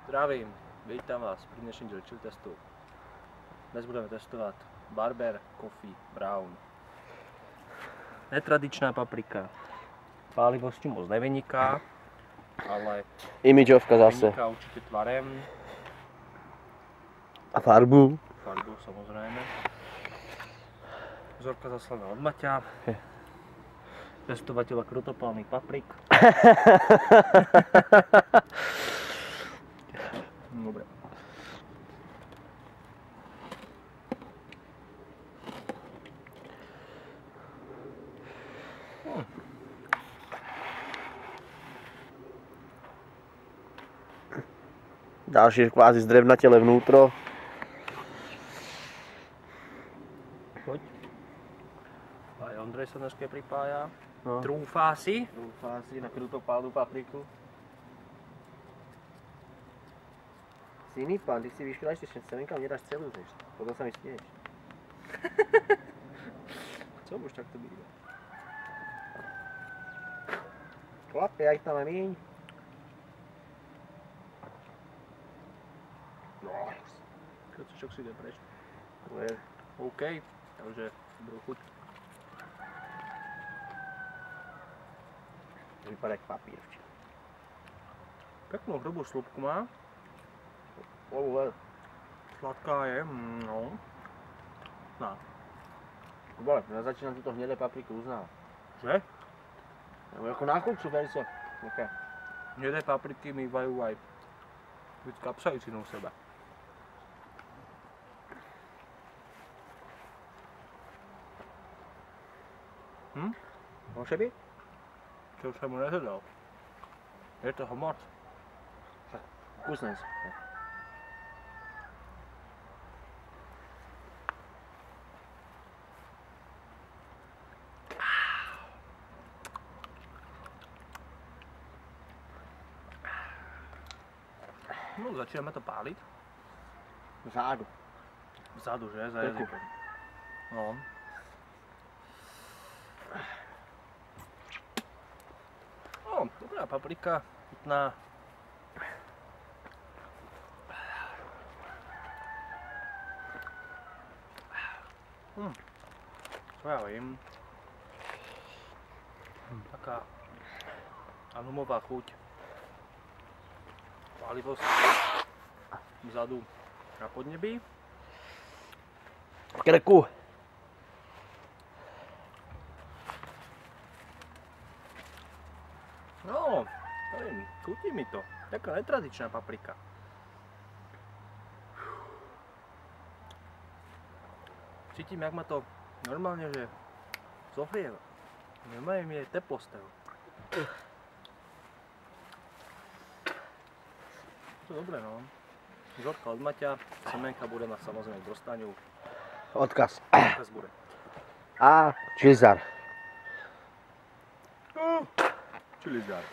Zdravím, vítam vás pri dnešním dieli Chili testu. Dnes budeme testovať Barber Coffee Brown. Netradičná paprika. Pálivosťou moc nevyniká, ale Imidžovka zase. vyniká určite tvarem. A farbu. Farbu samozrejme. Vzorka zaslaná od Maťa. Testovateľa krutopálnych paprik. Dobre. Ďalšie kvázi zdrevnatele vnútro. Poď. Aj Ondrej sa dneska pripája. No. Trúfá si. Trúfá si na krutopálnu papriku. Syný pán, ty si vyškrajš ešte semenkám, nedáš celú, vieš. Potom sa mi smieš. Co už takto býva? Chlape, ja ich tam aj míň. Kocúčok si ide preč. Dobre. OK, takže dobrú chuť. Vypadá jak papír. Peknú hrubú slupku má. Sladká je, no. No. Dobre, ja začínam túto hnedé papriku uznávať. Že? Ako na chuť sú veľmi okay. Hnedé papriky mývajú aj kapsaicínu v sebe. Môže byť? Čo som mu nezadal. Je toho moc. Kusnem si. No, začíname to páliť. Zádu. Vzadu, že? Za Krku. jazykom. No. No, dobrá paprika, chutná. Čo ja vím. Taká anumová chuť. Pálivosť vzadu na podnebí. V krku. No, neviem, chutí mi to. Taká netradičná paprika. Cítim, jak ma to normálne, že zohrieva. Normálne mi je teplo z toho. To je dobré, no. Vzorka od Maťa, semenka bude mať samozrejme k dostaniu. Odkaz. Odkaz bude. A čilizár. Chili jar.